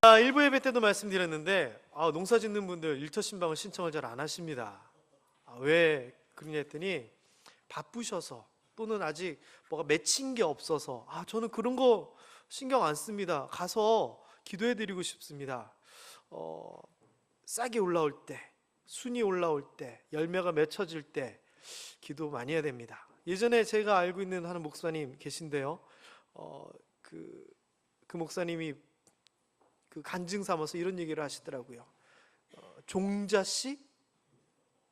일부 예배 때도 말씀드렸는데 농사 짓는 분들 일터 신방을 신청을 잘 안 하십니다. 왜 그러냐 했더니 바쁘셔서 또는 아직 뭐가 맺힌 게 없어서 저는 그런 거 신경 안 씁니다. 가서 기도해 드리고 싶습니다. 싹이 올라올 때, 순이 올라올 때, 열매가 맺혀질 때 기도 많이 해야 됩니다. 예전에 제가 알고 있는 한 목사님 계신데요. 그 목사님이 간증 삼아서 이런 얘기를 하시더라고요. 종자씨?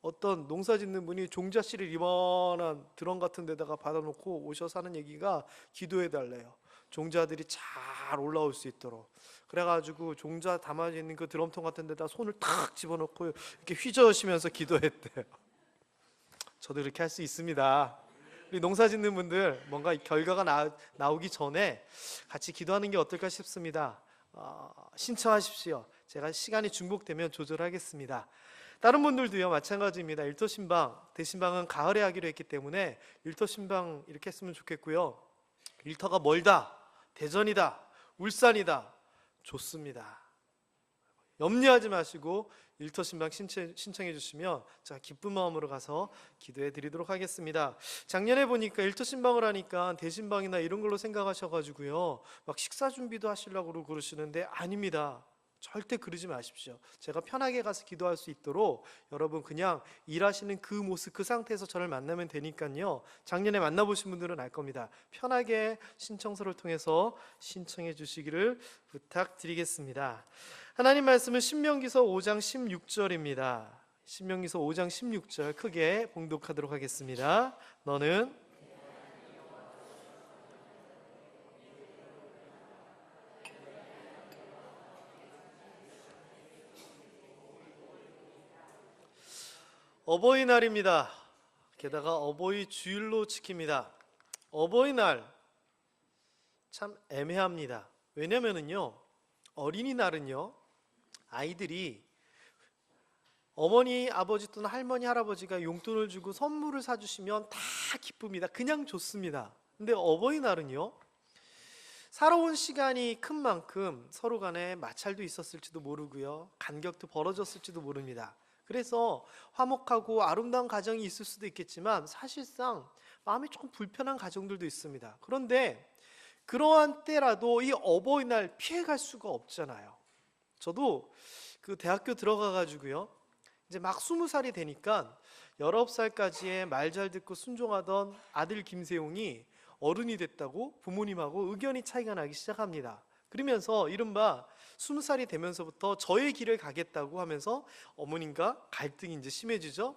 어떤 농사 짓는 분이 종자씨를 이만한 드럼 같은 데다가 받아놓고 오셔서 하는 얘기가 기도해 달래요. 종자들이 잘 올라올 수 있도록. 그래가지고 종자 담아져 있는 그 드럼통 같은 데다 손을 탁 집어넣고 이렇게 휘저으시면서 기도했대요. 저도 이렇게 할 수 있습니다. 우리 농사 짓는 분들 뭔가 결과가 나오기 전에 같이 기도하는 게 어떨까 싶습니다. 신청하십시오. 제가 시간이 중복되면 조절하겠습니다. 다른 분들도요 마찬가지입니다. 일터 신방, 대신방은 가을에 하기로 했기 때문에 일터 신방 이렇게 했으면 좋겠고요. 일터가 멀다, 대전이다, 울산이다, 좋습니다. 염려하지 마시고 일터 신방 신청해 주시면 제가 기쁜 마음으로 가서 기도해 드리도록 하겠습니다. 작년에 보니까 일터 신방을 하니까 대신방이나 이런 걸로 생각하셔가지고요 막 식사 준비도 하시려고 그러시는데 아닙니다. 절대 그러지 마십시오. 제가 편하게 가서 기도할 수 있도록 여러분 그냥 일하시는 그 모습, 그 상태에서 저를 만나면 되니까요. 작년에 만나보신 분들은 알 겁니다. 편하게 신청서를 통해서 신청해 주시기를 부탁드리겠습니다. 하나님 말씀은 신명기서 5장 16절입니다. 신명기서 5장 16절 크게 봉독하도록 하겠습니다. 너는 어버이날입니다. 게다가 어버이 주일로 지킵니다. 어버이날 참 애매합니다. 왜냐면은요 어린이날은요 아이들이 어머니, 아버지 또는 할머니, 할아버지가 용돈을 주고 선물을 사주시면 다 기쁩니다. 그냥 좋습니다. 근데 어버이날은요 살아온 시간이 큰 만큼 서로 간에 마찰도 있었을지도 모르고요 간격도 벌어졌을지도 모릅니다. 그래서 화목하고 아름다운 가정이 있을 수도 있겠지만 사실상 마음이 조금 불편한 가정들도 있습니다. 그런데 그러한 때라도 이 어버이날 피해갈 수가 없잖아요. 저도 그 대학교 들어가 가지고요 이제 막 20살이 되니까 19살까지의 말 잘 듣고 순종하던 아들 김세용이 어른이 됐다고 부모님하고 의견이 차이가 나기 시작합니다. 그러면서 이른바 20살이 되면서부터 저의 길을 가겠다고 하면서 어머님과 갈등이 이제 심해지죠.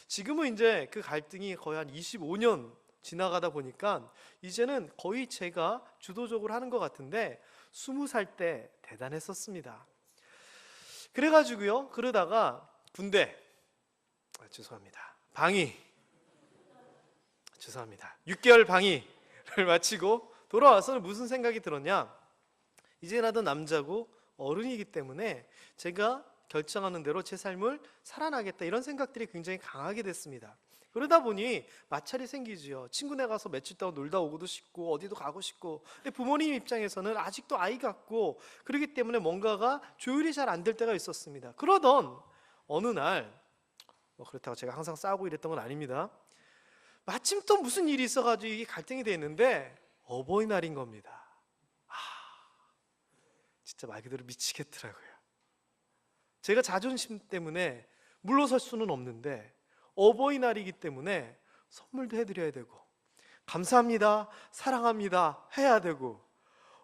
지금은 이제 그 갈등이 거의 한 25년 지나가다 보니까 이제는 거의 제가 주도적으로 하는 것 같은데 20살 때 대단했었습니다. 그래가지고요 그러다가 군대 죄송합니다 방위 죄송합니다 6개월 방위를 마치고 돌아와서 무슨 생각이 들었냐, 이제 나도 남자고 어른이기 때문에 제가 결정하는 대로 제 삶을 살아나겠다 이런 생각들이 굉장히 강하게 됐습니다. 그러다 보니 마찰이 생기지요. 친구네 가서 며칠 동안 놀다 오고도 싶고 어디도 가고 싶고, 근데 부모님 입장에서는 아직도 아이 같고 그렇기 때문에 뭔가가 조율이 잘 안 될 때가 있었습니다. 그러던 어느 날 그렇다고 제가 항상 싸우고 이랬던 건 아닙니다. 마침 또 무슨 일이 있어가지고 이게 갈등이 돼 있는데 어버이날인 겁니다. 진짜 말 그대로 미치겠더라고요. 제가 자존심 때문에 물러설 수는 없는데 어버이날이기 때문에 선물도 해드려야 되고 감사합니다, 사랑합니다 해야 되고,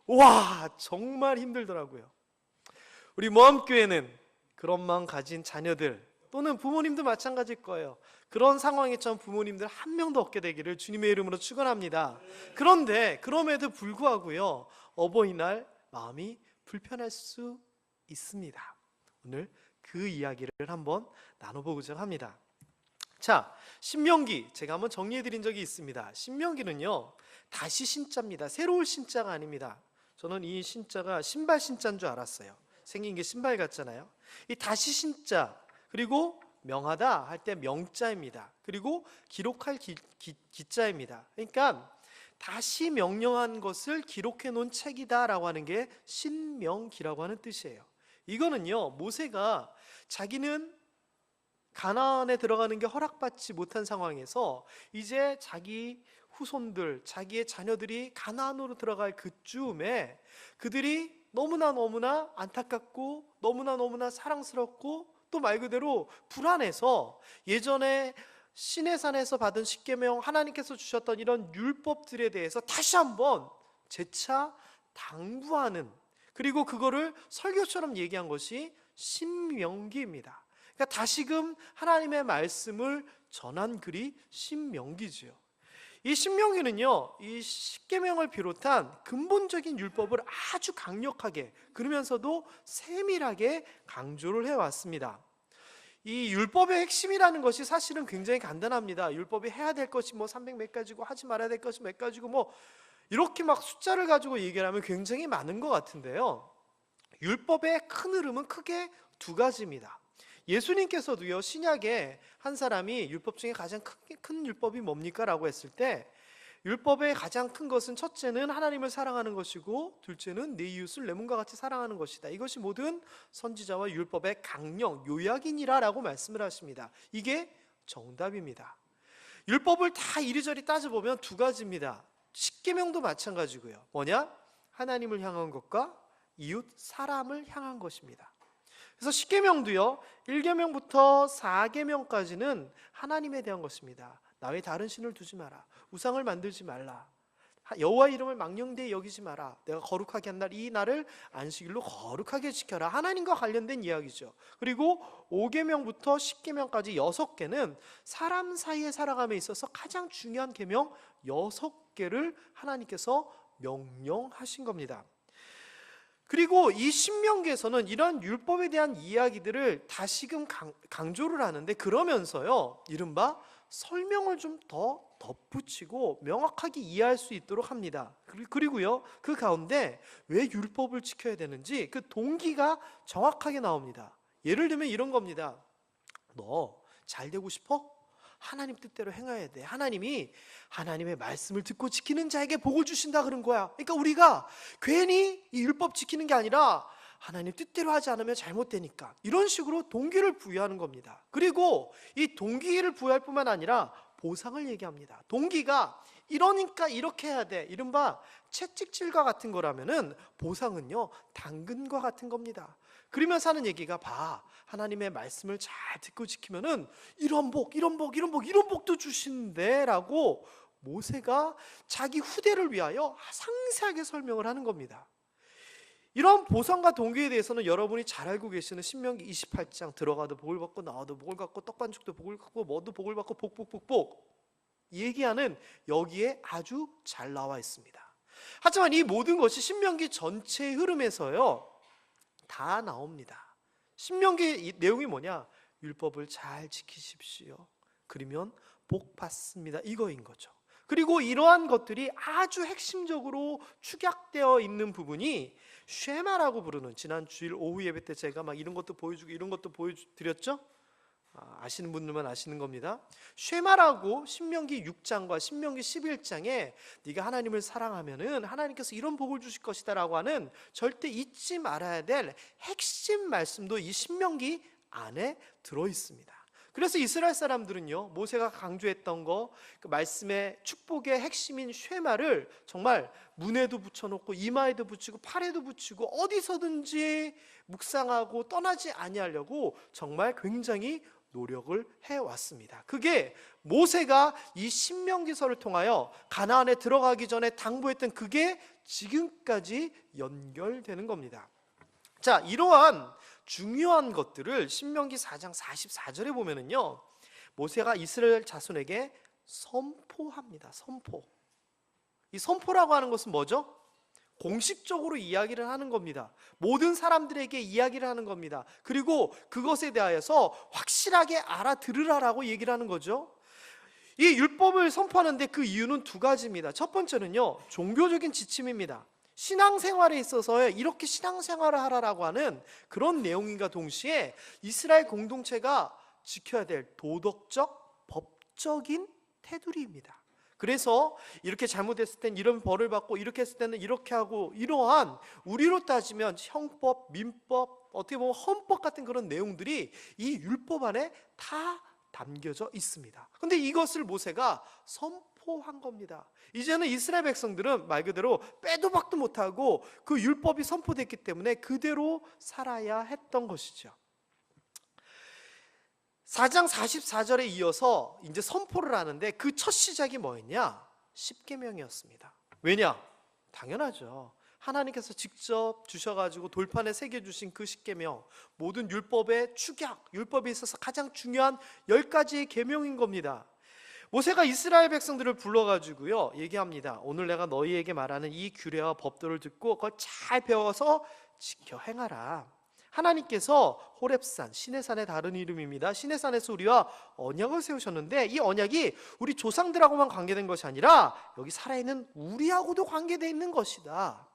와 정말 힘들더라고요. 우리 모함교회는 그런 마음 가진 자녀들 또는 부모님도 마찬가지일 거예요. 그런 상황에 처한 부모님들 한 명도 없게 되기를 주님의 이름으로 축원합니다. 그런데 그럼에도 불구하고요 어버이날 마음이 불편할 수 있습니다. 오늘 그 이야기를 한번 나눠보고자 합니다. 자, 신명기 제가 한번 정리해 드린 적이 있습니다. 신명기는요 다시 신자입니다. 새로운 신자가 아닙니다. 저는 이 신자가 신발 신자인 줄 알았어요. 생긴 게 신발 같잖아요. 이 다시 신자, 그리고 명하다 할 때 명자입니다. 그리고 기록할 기자입니다. 그러니까 다시 명령한 것을 기록해 놓은 책이다라고 하는 게 신명기라고 하는 뜻이에요. 이거는요, 모세가 자기는 가나안에 들어가는 게 허락받지 못한 상황에서 이제 자기 후손들, 자기의 자녀들이 가나안으로 들어갈 그쯤에 그들이 너무나 안타깝고 너무나 사랑스럽고 또 말 그대로 불안해서 예전에 시내산에서 받은 십계명, 하나님께서 주셨던 이런 율법들에 대해서 다시 한번 재차 당부하는, 그리고 그거를 설교처럼 얘기한 것이 신명기입니다. 그러니까 다시금 하나님의 말씀을 전한 글이 신명기지요. 이 신명기는요, 이 십계명을 비롯한 근본적인 율법을 아주 강력하게, 그러면서도 세밀하게 강조를 해왔습니다. 이 율법의 핵심이라는 것이 사실은 굉장히 간단합니다. 율법이 해야 될 것이 뭐 300 몇 가지고 하지 말아야 될 것이 몇 가지고 뭐 이렇게 막 숫자를 가지고 얘기를 하면 굉장히 많은 것 같은데요, 율법의 큰 흐름은 크게 두 가지입니다. 예수님께서도요, 신약에 한 사람이 율법 중에 가장 큰 율법이 뭡니까? 라고 했을 때 율법의 가장 큰 것은 첫째는 하나님을 사랑하는 것이고 둘째는 내 이웃을 내 몸과 같이 사랑하는 것이다. 이것이 모든 선지자와 율법의 강령, 요약이니라 라고 말씀을 하십니다. 이게 정답입니다. 율법을 다 이리저리 따져보면 두 가지입니다. 십계명도 마찬가지고요. 뭐냐? 하나님을 향한 것과 이웃 사람을 향한 것입니다. 그래서 십계명도요, 1계명부터 4계명까지는 하나님에 대한 것입니다. 나 외 다른 신을 두지 마라, 우상을 만들지 말라, 여호와 이름을 망령되이 여기지 마라, 내가 거룩하게 한 날 이 날을 안식일로 거룩하게 지켜라, 하나님과 관련된 이야기죠. 그리고 5계명부터 10계명까지 6개는 사람 사이에 살아감에 있어서 가장 중요한 계명 6개를 하나님께서 명령하신 겁니다. 그리고 이 신명기에서는 이러한 율법에 대한 이야기들을 다시금 강조를 하는데, 그러면서요, 이른바 설명을 좀 더 덧붙이고 명확하게 이해할 수 있도록 합니다. 그리고요, 그 가운데 왜 율법을 지켜야 되는지 그 동기가 정확하게 나옵니다. 예를 들면 이런 겁니다. 너 잘 되고 싶어? 하나님 뜻대로 행해야 돼. 하나님이 하나님의 말씀을 듣고 지키는 자에게 복을 주신다 그런 거야. 그러니까 우리가 괜히 이 율법 지키는 게 아니라 하나님 뜻대로 하지 않으면 잘못되니까, 이런 식으로 동기를 부여하는 겁니다. 그리고 이 동기를 부여할 뿐만 아니라 보상을 얘기합니다. 동기가 이러니까 이렇게 해야 돼, 이른바 채찍질과 같은 거라면은 보상은요, 당근과 같은 겁니다. 그러면서 하는 얘기가, 봐, 하나님의 말씀을 잘 듣고 지키면은 이런 복도 주신대 라고 모세가 자기 후대를 위하여 상세하게 설명을 하는 겁니다. 이런 보상과 동기에 대해서는 여러분이 잘 알고 계시는 신명기 28장 들어가도 복을 받고 나와도 복을 받고 떡반죽도 복을 받고 뭐도 복을 받고 복복복복 얘기하는, 여기에 아주 잘 나와 있습니다. 하지만 이 모든 것이 신명기 전체의 흐름에서요 다 나옵니다. 신명기 내용이 뭐냐? 율법을 잘 지키십시오, 그러면 복 받습니다, 이거인 거죠. 그리고 이러한 것들이 아주 핵심적으로 축약되어 있는 부분이 쉐마라고 부르는, 지난 주일 오후 예배 때 제가 막 이런 것도 보여주고 이런 것도 보여드렸죠? 아시는 분들만 아시는 겁니다. 쉐마라고 신명기 6장과 신명기 11장에 네가 하나님을 사랑하면은 하나님께서 이런 복을 주실 것이다 라고 하는 절대 잊지 말아야 될 핵심 말씀도 이 신명기 안에 들어 있습니다. 그래서 이스라엘 사람들은요, 모세가 강조했던 거, 그 말씀의 축복의 핵심인 쉐마를 정말 문에도 붙여놓고 이마에도 붙이고 팔에도 붙이고 어디서든지 묵상하고 떠나지 아니하려고 정말 굉장히 노력을 해왔습니다. 그게 모세가 이 신명기서를 통하여 가나안에 들어가기 전에 당부했던 그게 지금까지 연결되는 겁니다. 자, 이러한 중요한 것들을 신명기 4장 44절에 보면은요, 모세가 이스라엘 자손에게 선포합니다. 선포. 이 선포라고 하는 것은 뭐죠? 공식적으로 이야기를 하는 겁니다. 모든 사람들에게 이야기를 하는 겁니다. 그리고 그것에 대하여서 확실하게 알아들으라라고 얘기를 하는 거죠. 이 율법을 선포하는데 그 이유는 두 가지입니다. 첫 번째는요, 종교적인 지침입니다. 신앙생활에 있어서 이렇게 신앙생활을 하라라고 하는 그런 내용인가 동시에 이스라엘 공동체가 지켜야 될 도덕적, 법적인 테두리입니다. 그래서 이렇게 잘못했을 땐 이런 벌을 받고 이렇게 했을 때는 이렇게 하고, 이러한 우리로 따지면 형법, 민법, 어떻게 보면 헌법 같은 그런 내용들이 이 율법 안에 다 담겨져 있습니다. 근데 이것을 모세가 선포한 겁니다. 이제는 이스라엘 백성들은 말 그대로 빼도 박도 못하고 그 율법이 선포됐기 때문에 그대로 살아야 했던 것이죠. 4장 44절에 이어서 이제 선포를 하는데 그 첫 시작이 뭐였냐? 십계명이었습니다. 왜냐? 당연하죠. 하나님께서 직접 주셔가지고 돌판에 새겨주신 그 십계명, 모든 율법의 축약, 율법에 있어서 가장 중요한 10가지의 계명인 겁니다. 모세가 이스라엘 백성들을 불러가지고요 얘기합니다. 오늘 내가 너희에게 말하는 이 규례와 법도를 듣고 그걸 잘 배워서 지켜 행하라. 하나님께서 호렙산, 시내산의 다른 이름입니다. 시내산에서 우리와 언약을 세우셨는데 이 언약이 우리 조상들하고만 관계된 것이 아니라 여기 살아있는 우리하고도 관계되어 있는 것이다.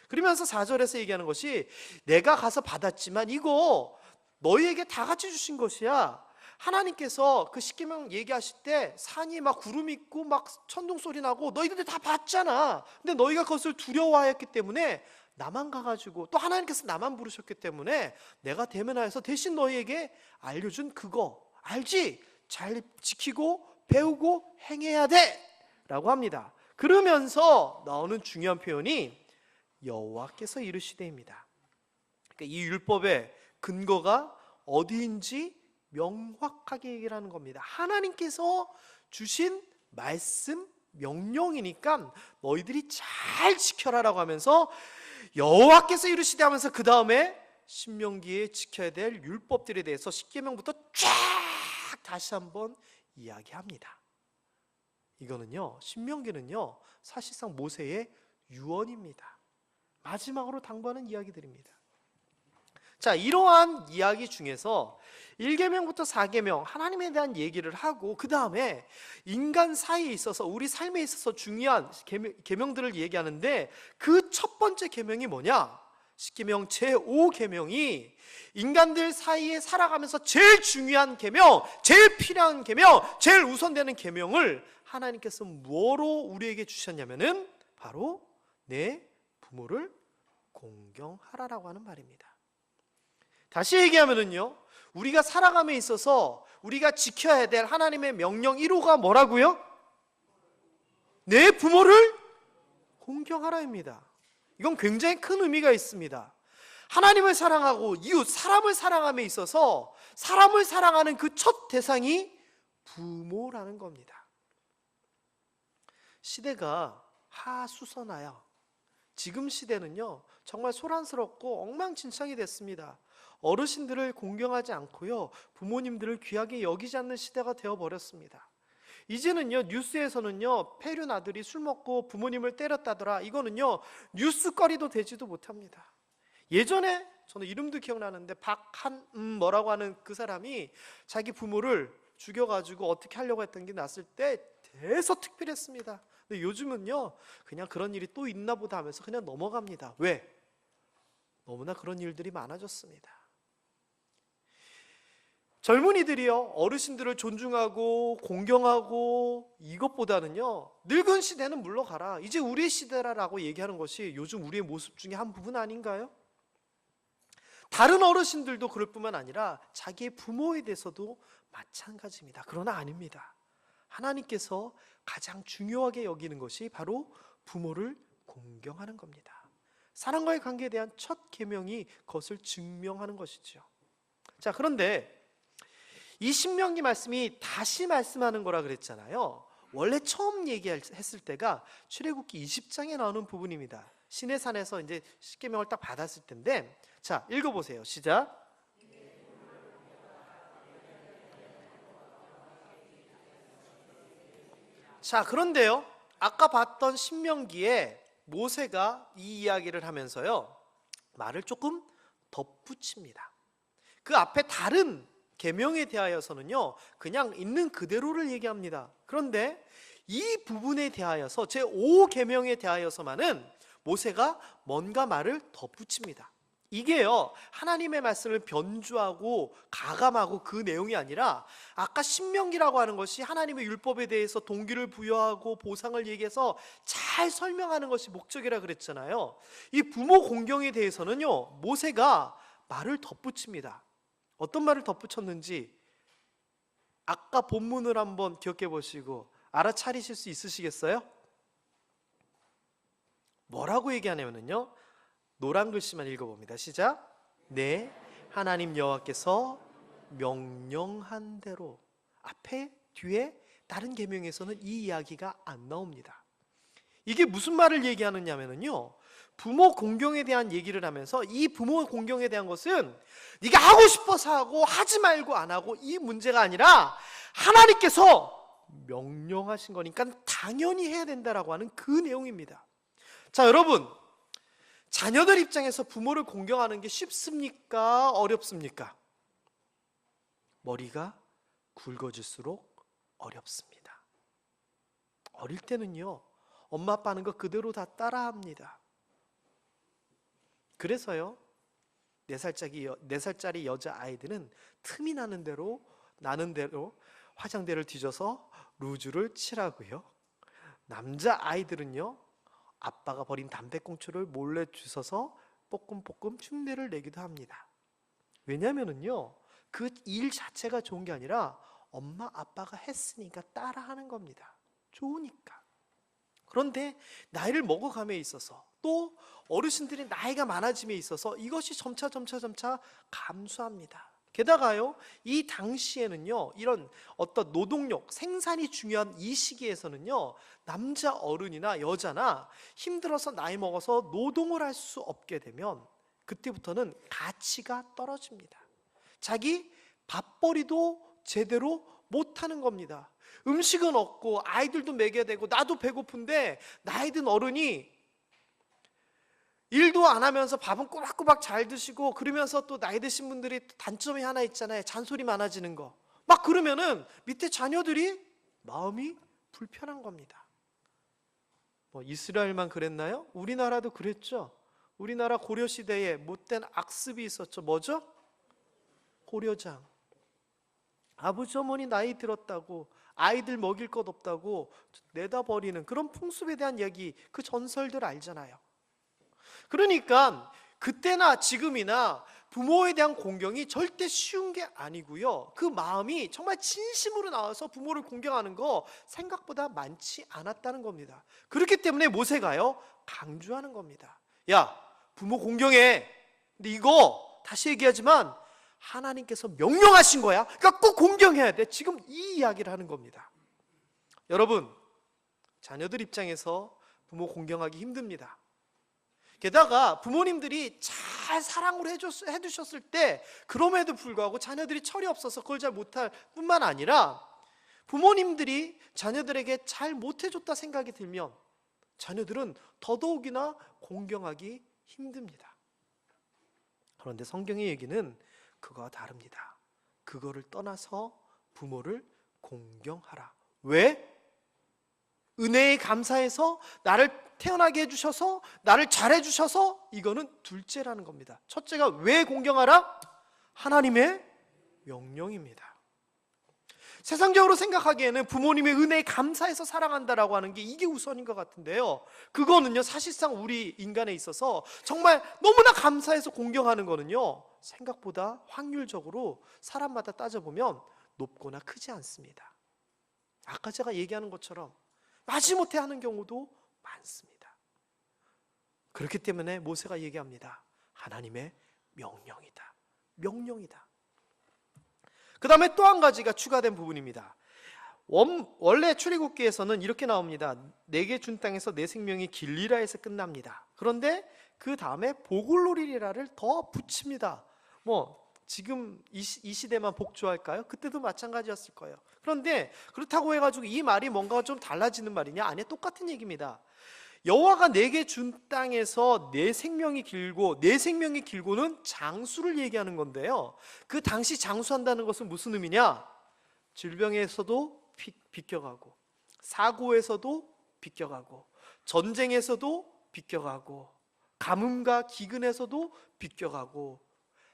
그러면서 4절에서 얘기하는 것이 내가 가서 받았지만 이거 너희에게 다 같이 주신 것이야. 하나님께서 그 십계명 얘기하실 때 산이 막 구름 있고 막 천둥 소리 나고 너희들 다 봤잖아. 근데 너희가 그것을 두려워하였기 때문에 나만 가가지고, 또 하나님께서 나만 부르셨기 때문에 내가 대면하여서 대신 너희에게 알려준 그거 알지? 잘 지키고 배우고 행해야 돼 라고 합니다. 그러면서 나오는 중요한 표현이 여호와께서 이르시되입니다. 그러니까 이 율법의 근거가 어디인지 명확하게 얘기를 하는 겁니다. 하나님께서 주신 말씀, 명령이니까 너희들이 잘 지켜라라고 하면서 여호와께서 이르시되 하면서 그 다음에 신명기에 지켜야 될 율법들에 대해서 십계명부터 쫙 다시 한번 이야기합니다. 이거는요, 신명기는요 사실상 모세의 유언입니다. 마지막으로 당부하는 이야기들입니다. 자, 이러한 이야기 중에서 1계명부터 4계명 하나님에 대한 얘기를 하고 그 다음에 인간 사이에 있어서 우리 삶에 있어서 중요한 계명들을 얘기하는데 그 첫 번째 계명이 뭐냐? 10계명 제5계명이 인간들 사이에 살아가면서 제일 중요한 계명, 제일 필요한 계명, 제일 우선되는 계명을 하나님께서 뭐로 우리에게 주셨냐면은 바로 내 부모를 공경하라라고 하는 말입니다. 다시 얘기하면은요, 우리가 살아감에 있어서 우리가 지켜야 될 하나님의 명령 1호가 뭐라고요? 내 부모를 공경하라입니다. 이건 굉장히 큰 의미가 있습니다. 하나님을 사랑하고 이웃, 사람을 사랑함에 있어서 사람을 사랑하는 그 첫 대상이 부모라는 겁니다. 시대가 하수선하여 지금 시대는요 정말 소란스럽고 엉망진창이 됐습니다. 어르신들을 공경하지 않고요 부모님들을 귀하게 여기지 않는 시대가 되어버렸습니다. 이제는요 뉴스에서는요 폐륜 아들이 술 먹고 부모님을 때렸다더라, 이거는요 뉴스거리도 되지도 못합니다. 예전에 저는 이름도 기억나는데 뭐라고 하는 그 사람이 자기 부모를 죽여가지고 어떻게 하려고 했던 게 났을 때 대서특필했습니다. 근데 요즘은요 그냥 그런 일이 또 있나 보다 하면서 그냥 넘어갑니다. 왜? 너무나 그런 일들이 많아졌습니다. 젊은이들이요 어르신들을 존중하고 공경하고 이것보다는요 늙은 시대는 물러가라, 이제 우리의 시대라고 얘기하는 것이 요즘 우리의 모습 중에 한 부분 아닌가요? 다른 어르신들도 그럴 뿐만 아니라 자기의 부모에 대해서도 마찬가지입니다. 그러나 아닙니다. 하나님께서 가장 중요하게 여기는 것이 바로 부모를 공경하는 겁니다. 사랑과의 관계에 대한 첫 계명이 그것을 증명하는 것이죠. 자, 그런데 이 신명기 말씀이 다시 말씀하는 거라 그랬잖아요. 원래 처음 얘기했을 때가 출애굽기 20장에 나오는 부분입니다. 시내산에서 이제 십계명을 딱 받았을 텐데, 자 읽어보세요. 시작. 자, 그런데요 아까 봤던 신명기에 모세가 이 이야기를 하면서요 말을 조금 덧붙입니다. 그 앞에 다른 계명에 대하여서는요 그냥 있는 그대로를 얘기합니다. 그런데 이 부분에 대하여서 제5계명에 대하여서만은 모세가 뭔가 말을 덧붙입니다. 이게요, 하나님의 말씀을 변주하고 가감하고 그 내용이 아니라 아까 신명기라고 하는 것이 하나님의 율법에 대해서 동기를 부여하고 보상을 얘기해서 잘 설명하는 것이 목적이라 그랬잖아요. 이 부모 공경에 대해서는요, 모세가 말을 덧붙입니다. 어떤 말을 덧붙였는지 아까 본문을 한번 기억해 보시고 알아차리실 수 있으시겠어요? 뭐라고 얘기하냐면요, 노란 글씨만 읽어봅니다. 시작. 네, 하나님 여호와께서 명령한 대로. 앞에 뒤에 다른 계명에서는 이 이야기가 안 나옵니다. 이게 무슨 말을 얘기하느냐면요, 부모 공경에 대한 얘기를 하면서 이 부모 공경에 대한 것은 네가 하고 싶어서 하고 하지 말고 안 하고 이 문제가 아니라 하나님께서 명령하신 거니까 당연히 해야 된다라고 하는 그 내용입니다. 자, 여러분, 자녀들 입장에서 부모를 공경하는 게 쉽습니까? 어렵습니까? 머리가 굵어질수록 어렵습니다. 어릴 때는요, 엄마 아빠 하는 거 그대로 다 따라합니다. 그래서요, 4살짜리 여자아이들은 틈이 나는 대로 화장대를 뒤져서 루즈를 칠하고요, 남자아이들은요, 아빠가 버린 담배꽁초를 몰래 주워서 뽀끔뽀끔 흉내를 내기도 합니다. 왜냐면은요, 그 일 자체가 좋은 게 아니라 엄마 아빠가 했으니까 따라하는 겁니다. 좋으니까. 그런데 나이를 먹어감에 있어서 또 어르신들이 나이가 많아짐에 있어서 이것이 점차 감소합니다. 게다가요, 이 당시에는요, 이런 어떤 노동력, 생산이 중요한 이 시기에서는요, 남자 어른이나 여자나 힘들어서 나이 먹어서 노동을 할 수 없게 되면 그때부터는 가치가 떨어집니다. 자기 밥벌이도 제대로 못하는 겁니다. 음식은 없고 아이들도 먹여야 되고 나도 배고픈데 나이 든 어른이 일도 안 하면서 밥은 꼬박꼬박 잘 드시고, 그러면서 또 나이 드신 분들이 단점이 하나 있잖아요. 잔소리 많아지는 거. 막 그러면은 밑에 자녀들이 마음이 불편한 겁니다. 뭐 이스라엘만 그랬나요? 우리나라도 그랬죠. 우리나라 고려시대에 못된 악습이 있었죠. 뭐죠? 고려장. 아버지 어머니 나이 들었다고 아이들 먹일 것 없다고 내다 버리는 그런 풍습에 대한 이야기, 그 전설들 알잖아요. 그러니까 그때나 지금이나 부모에 대한 공경이 절대 쉬운 게 아니고요, 그 마음이 정말 진심으로 나와서 부모를 공경하는 거 생각보다 많지 않았다는 겁니다. 그렇기 때문에 모세가요, 강조하는 겁니다. 야, 부모 공경해. 근데 이거 다시 얘기하지만 하나님께서 명령하신 거야. 그러니까 꼭 공경해야 돼. 지금 이 이야기를 하는 겁니다. 여러분, 자녀들 입장에서 부모 공경하기 힘듭니다. 게다가 부모님들이 잘 사랑을 해주셨을 때 그럼에도 불구하고 자녀들이 철이 없어서 그걸 잘 못할 뿐만 아니라 부모님들이 자녀들에게 잘 못해줬다 생각이 들면 자녀들은 더더욱이나 공경하기 힘듭니다. 그런데 성경의 얘기는 그거와 다릅니다. 그거를 떠나서 부모를 공경하라. 왜? 은혜에 감사해서 나를 태어나게 해주셔서 나를 잘해주셔서, 이거는 둘째라는 겁니다. 첫째가 왜 공경하라? 하나님의 명령입니다. 세상적으로 생각하기에는 부모님의 은혜에 감사해서 사랑한다라고 하는 게 이게 우선인 것 같은데요, 그거는요, 사실상 우리 인간에 있어서 정말 너무나 감사해서 공경하는 거는요, 생각보다 확률적으로 사람마다 따져보면 높거나 크지 않습니다. 아까 제가 얘기하는 것처럼 마지못해 하는 경우도 많습니다. 그렇기 때문에 모세가 얘기합니다. 하나님의 명령이다. 명령이다. 그 다음에 또 한 가지가 추가된 부분입니다. 원래 출애굽기에서는 이렇게 나옵니다. 내게 준 땅에서 내 생명이 길리라에서 끝납니다. 그런데 그 다음에 복을 누리리라를 더 붙입니다. 지금 이 시대만 복주할까요? 그때도 마찬가지였을 거예요. 그런데 그렇다고 해가지고 이 말이 뭔가 좀 달라지는 말이냐? 아니요, 똑같은 얘기입니다. 여호와가 내게 준 땅에서 내 생명이 길고, 내 생명이 길고는 장수를 얘기하는 건데요, 그 당시 장수한다는 것은 무슨 의미냐? 질병에서도 비껴가고, 사고에서도 비껴가고, 전쟁에서도 비껴가고, 가뭄과 기근에서도 비껴가고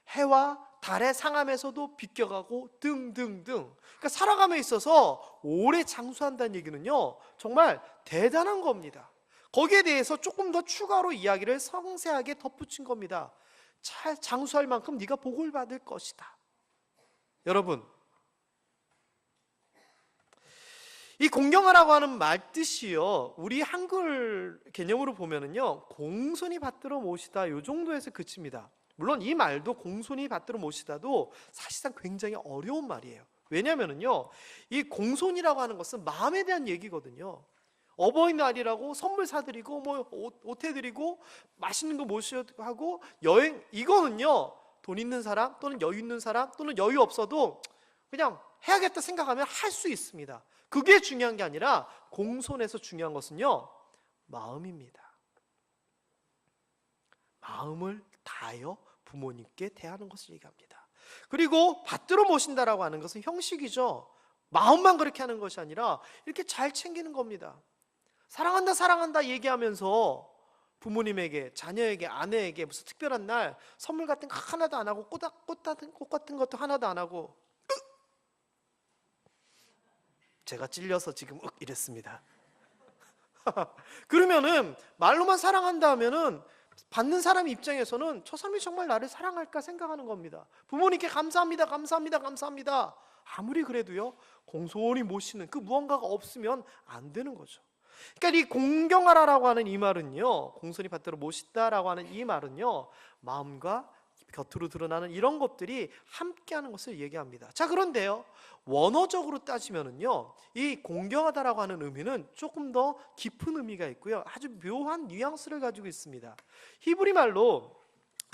해와 달의 상함에서도 비껴가고 등등등. 그러니까 살아감에 있어서 오래 장수한다는 얘기는요, 정말 대단한 겁니다. 거기에 대해서 조금 더 추가로 이야기를 상세하게 덧붙인 겁니다. 잘 장수할 만큼 네가 복을 받을 것이다. 여러분, 이 공경하라고 하는 말 뜻이요, 우리 한글 개념으로 보면은요, 공손히 받들어 모시다, 요 정도에서 그칩니다. 물론 이 말도 공손히 받들어 모시다도 사실상 굉장히 어려운 말이에요. 왜냐면은요, 이 공손이라고 하는 것은 마음에 대한 얘기거든요. 어버이날이라고 선물 사드리고 뭐 옷 해드리고 맛있는 거 모시고 하고 여행, 이거는요, 돈 있는 사람 또는 여유 있는 사람 또는 여유 없어도 그냥 해야겠다 생각하면 할 수 있습니다. 그게 중요한 게 아니라 공손에서 중요한 것은요, 마음입니다. 마음을 다하여 부모님께 대하는 것을 얘기합니다. 그리고 받들어 모신다라고 하는 것은 형식이죠. 마음만 그렇게 하는 것이 아니라 이렇게 잘 챙기는 겁니다. 사랑한다 사랑한다 얘기하면서 부모님에게, 자녀에게, 아내에게 무슨 특별한 날 선물 같은 거 하나도 안 하고 꽃 같은 것도 하나도 안 하고, 제가 찔려서 지금 이랬습니다. 그러면은 말로만 사랑한다 하면은 받는 사람 입장에서는 저 사람이 정말 나를 사랑할까 생각하는 겁니다. 부모님께 감사합니다 감사합니다 감사합니다 아무리 그래도요, 공손히 모시는 그 무언가가 없으면 안 되는 거죠. 그러니까 이 공경하라라고 하는 이 말은요, 공손히 받들어 모시다라고 하는 이 말은요, 마음과 겉으로 드러나는 이런 것들이 함께하는 것을 얘기합니다. 자, 그런데요, 원어적으로 따지면은요, 이 공경하다라고 하는 의미는 조금 더 깊은 의미가 있고요, 아주 묘한 뉘앙스를 가지고 있습니다. 히브리 말로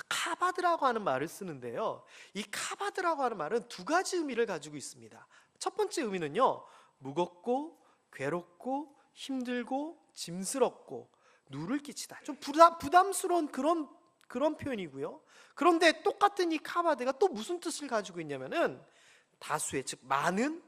카바드라고 하는 말을 쓰는데요, 이 카바드라고 하는 말은 두 가지 의미를 가지고 있습니다. 첫 번째 의미는요, 무겁고 괴롭고 힘들고 짐스럽고 누를 끼치다, 좀 부담스러운 그런 표현이고요. 그런데 똑같은 이 카바드가 또 무슨 뜻을 가지고 있냐면은 다수의, 즉 많은,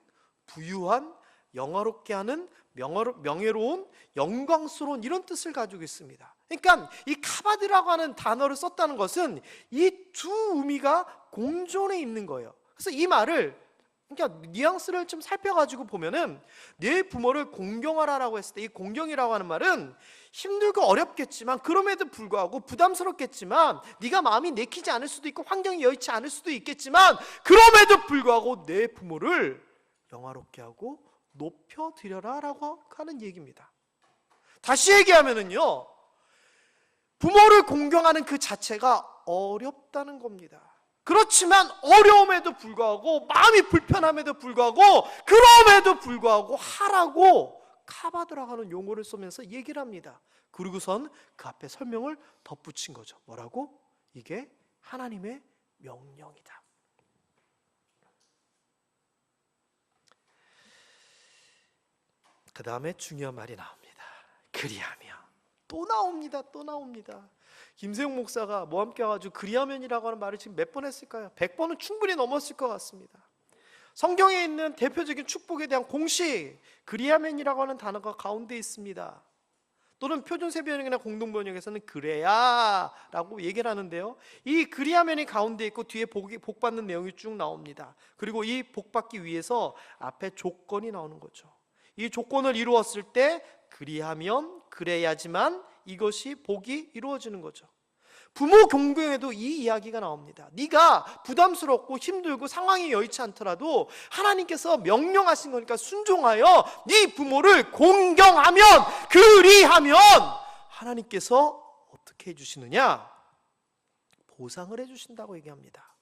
부유한, 영화롭게 하는, 명예로운, 영광스러운, 이런 뜻을 가지고 있습니다. 그러니까 이 카바드라고 하는 단어를 썼다는 것은 이 두 의미가 공존해 있는 거예요. 그래서 이 말을, 그러니까 뉘앙스를 좀 살펴가지고 보면은 내 부모를 공경하라라고 했을 때 이 공경이라고 하는 말은 힘들고 어렵겠지만, 그럼에도 불구하고 부담스럽겠지만, 네가 마음이 내키지 않을 수도 있고 환경이 여의치 않을 수도 있겠지만, 그럼에도 불구하고 내 부모를 영화롭게 하고 높여드려라 라고 하는 얘기입니다. 다시 얘기하면은요, 부모를 공경하는 그 자체가 어렵다는 겁니다. 그렇지만 어려움에도 불구하고, 마음이 불편함에도 불구하고, 그럼에도 불구하고 하라고 카바드라고 하는 용어를 쓰면서 얘기를 합니다. 그리고선 그 앞에 설명을 덧붙인 거죠. 뭐라고? 이게 하나님의 명령이다. 그 다음에 중요한 말이 나옵니다. 그리하면. 또 나옵니다. 김세용 목사가 뭐 함께 와가지고 그리하면이라고 하는 말을 지금 몇 번 했을까요? 100번은 충분히 넘었을 것 같습니다. 성경에 있는 대표적인 축복에 대한 공식, 그리하면이라고 하는 단어가 가운데 있습니다. 또는 표준세번역이나 공동번역에서는 그래야 라고 얘기를 하는데요, 이 그리하면이 가운데 있고 뒤에 복 받는 내용이 쭉 나옵니다. 그리고 이 복 받기 위해서 앞에 조건이 나오는 거죠. 이 조건을 이루었을 때 그리하면, 그래야지만 이것이 복이 이루어지는 거죠. 부모 공경에도 이 이야기가 나옵니다. 네가 부담스럽고 힘들고 상황이 여의치 않더라도 하나님께서 명령하신 거니까 순종하여 네 부모를 공경하면, 그리하면 하나님께서 어떻게 해주시느냐? 보상을 해주신다고 얘기합니다.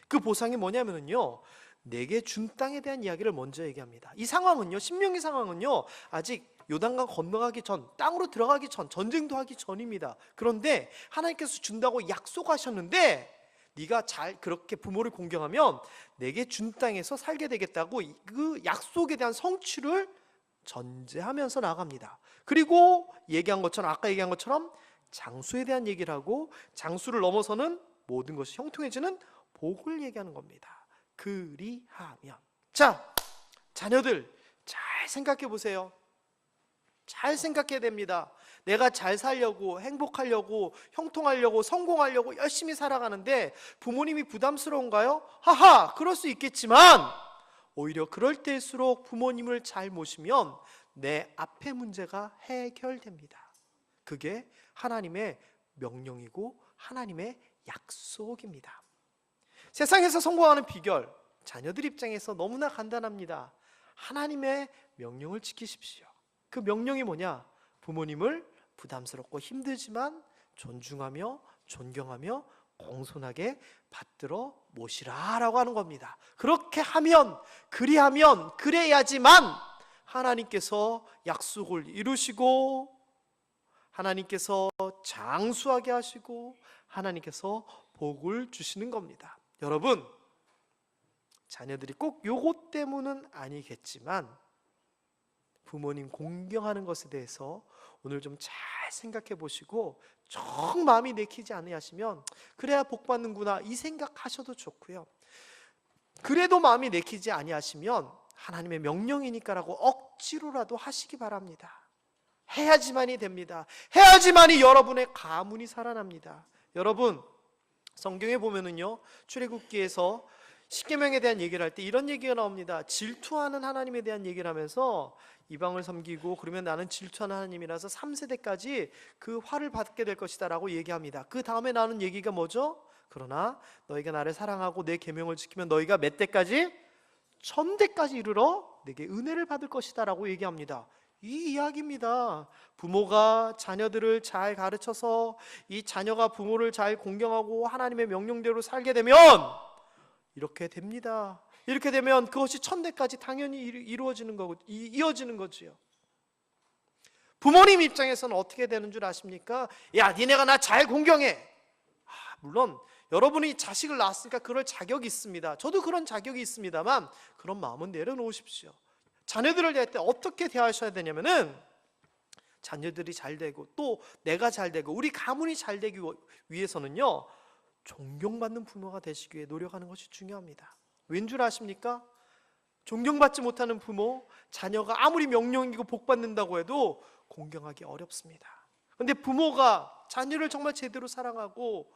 그 보상이 뭐냐면요, 내게 준 땅에 대한 이야기를 먼저 얘기합니다. 이 상황은요, 신명기 상황은요, 아직 요단강 건너가기 전, 땅으로 들어가기 전, 전쟁도 하기 전입니다. 그런데 하나님께서 준다고 약속하셨는데, 네가 잘 그렇게 부모를 공경하면 내게 준 땅에서 살게 되겠다고 그 약속에 대한 성취를 전제하면서 나갑니다. 그리고 아까 얘기한 것처럼 장수에 대한 얘기를 하고, 장수를 넘어서는 모든 것이 형통해지는 복을 얘기하는 겁니다. 그리하면. 자, 자녀들 잘 생각해 보세요. 잘 생각해야 됩니다. 내가 잘 살려고, 행복하려고, 형통하려고, 성공하려고 열심히 살아가는데 부모님이 부담스러운가요? 하하, 그럴 수 있겠지만 오히려 그럴 때일수록 부모님을 잘 모시면 내 앞의 문제가 해결됩니다. 그게 하나님의 명령이고 하나님의 약속입니다. 세상에서 성공하는 비결, 자녀들 입장에서 너무나 간단합니다. 하나님의 명령을 지키십시오. 그 명령이 뭐냐? 부모님을 부담스럽고 힘들지만 존중하며 존경하며 공손하게 받들어 모시라라고 하는 겁니다. 그렇게 하면, 그리하면, 그래야지만 하나님께서 약속을 이루시고 하나님께서 장수하게 하시고 하나님께서 복을 주시는 겁니다. 여러분, 자녀들이 꼭 요것 때문은 아니겠지만 부모님 공경하는 것에 대해서 오늘 좀 잘 생각해 보시고 정 마음이 내키지 않으시면 그래야 복 받는구나 이 생각하셔도 좋고요. 그래도 마음이 내키지 아니하시면 하나님의 명령이니까라고 억지로라도 하시기 바랍니다. 해야지만이 됩니다. 해야지만이 여러분의 가문이 살아납니다. 여러분, 성경에 보면은요, 출애굽기에서 십계명에 대한 얘기를 할 때 이런 얘기가 나옵니다. 질투하는 하나님에 대한 얘기를 하면서 이방을 섬기고 그러면 나는 질투하는 하나님이라서 3세대까지 그 화를 받게 될 것이다 라고 얘기합니다. 그 다음에 나오는 얘기가 뭐죠? 그러나 너희가 나를 사랑하고 내 계명을 지키면 너희가 몇 대까지? 1000대까지 이르러 내게 은혜를 받을 것이다 라고 얘기합니다. 이 이야기입니다. 부모가 자녀들을 잘 가르쳐서 이 자녀가 부모를 잘 공경하고 하나님의 명령대로 살게 되면 이렇게 됩니다. 이렇게 되면 그것이 1000대까지 당연히 이루어지는 거고 이어지는 거지요. 부모님 입장에서는 어떻게 되는 줄 아십니까? 야, 니네가 나 잘 공경해. 물론 여러분이 자식을 낳았으니까 그럴 자격이 있습니다. 저도 그런 자격이 있습니다만 그런 마음은 내려놓으십시오. 자녀들을 대할 때 어떻게 대하셔야 되냐면은 자녀들이 잘 되고 또 내가 잘 되고 우리 가문이 잘 되기 위해서는요, 존경받는 부모가 되시기 위해 노력하는 것이 중요합니다. 왠 줄 아십니까? 존경받지 못하는 부모, 자녀가 아무리 명령이고 복받는다고 해도 공경하기 어렵습니다. 그런데 부모가 자녀를 정말 제대로 사랑하고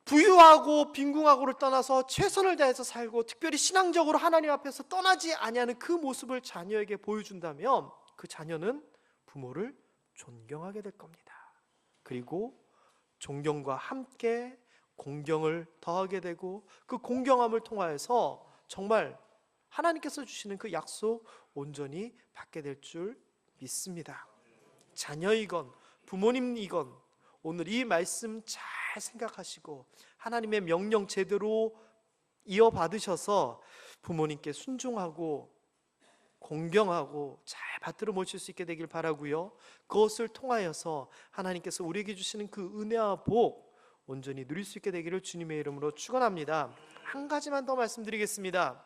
부유하고 빈궁하고를 떠나서 최선을 다해서 살고 특별히 신앙적으로 하나님 앞에서 떠나지 아니하는 그 모습을 자녀에게 보여준다면 그 자녀는 부모를 존경하게 될 겁니다. 그리고 존경과 함께 공경을 더하게 되고 그 공경함을 통하여서 정말 하나님께서 주시는 그 약속 온전히 받게 될 줄 믿습니다. 자녀이건 부모님이건 오늘 이 말씀 잘 생각하시고 하나님의 명령 제대로 이어받으셔서 부모님께 순종하고 공경하고 잘 받들어 모실 수 있게 되길 바라고요. 그것을 통하여서 하나님께서 우리에게 주시는 그 은혜와 복 온전히 누릴 수 있게 되기를 주님의 이름으로 축원합니다. 한 가지만 더 말씀드리겠습니다.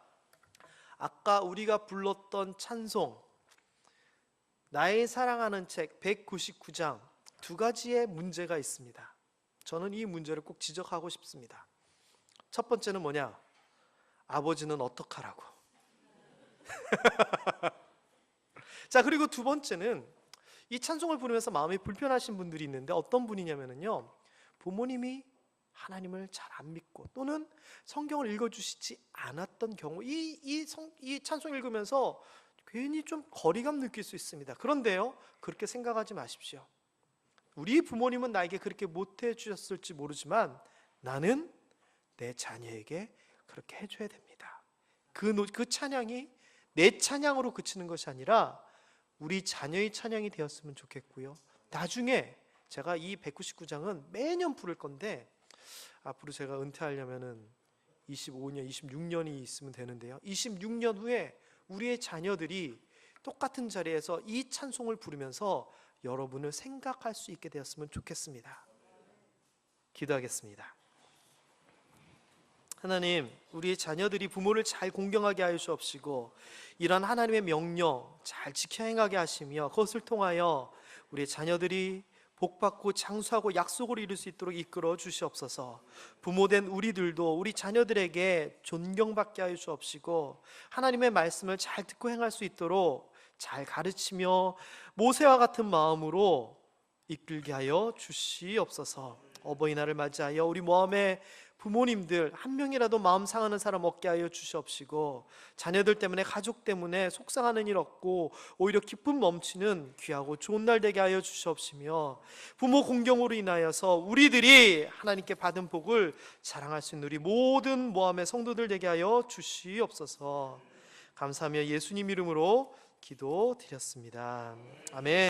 아까 우리가 불렀던 찬송 나의 사랑하는 책 199장 두 가지의 문제가 있습니다. 저는 이 문제를 꼭 지적하고 싶습니다. 첫 번째는 뭐냐? 아버지는 어떡하라고. 자, 그리고 두 번째는 이 찬송을 부르면서 마음이 불편하신 분들이 있는데 어떤 분이냐면요, 부모님이 하나님을 잘 안 믿고 또는 성경을 읽어주시지 않았던 경우 이 찬송 읽으면서 괜히 좀 거리감 느낄 수 있습니다. 그런데요, 그렇게 생각하지 마십시오. 우리 부모님은 나에게 그렇게 못해 주셨을지 모르지만 나는 내 자녀에게 그렇게 해줘야 됩니다. 그 찬양이 내 찬양으로 그치는 것이 아니라 우리 자녀의 찬양이 되었으면 좋겠고요. 나중에 제가 이 199장은 매년 부를 건데 앞으로 제가 은퇴하려면은 25년, 26년이 있으면 되는데요. 26년 후에 우리의 자녀들이 똑같은 자리에서 이 찬송을 부르면서 여러분을 생각할 수 있게 되었으면 좋겠습니다. 기도하겠습니다. 하나님, 우리의 자녀들이 부모를 잘 공경하게 하여 주옵시고 이런 하나님의 명령 잘 지켜 행하게 하시며 그것을 통하여 우리의 자녀들이 복받고 장수하고 약속을 이룰 수 있도록 이끌어 주시옵소서. 부모된 우리들도 우리 자녀들에게 존경받게 하여 주옵시고 하나님의 말씀을 잘 듣고 행할 수 있도록 잘 가르치며 모세와 같은 마음으로 이끌게 하여 주시옵소서. 어버이날을 맞이하여 우리 모함의 부모님들 한 명이라도 마음 상하는 사람 없게 하여 주시옵시고, 자녀들 때문에, 가족 때문에 속상하는 일 없고 오히려 기쁨 넘치는 귀하고 좋은 날 되게 하여 주시옵시며, 부모 공경으로 인하여서 우리들이 하나님께 받은 복을 자랑할 수 있는 우리 모든 모함의 성도들 되게 하여 주시옵소서. 감사하며 예수님 이름으로 기도드렸습니다. 아멘.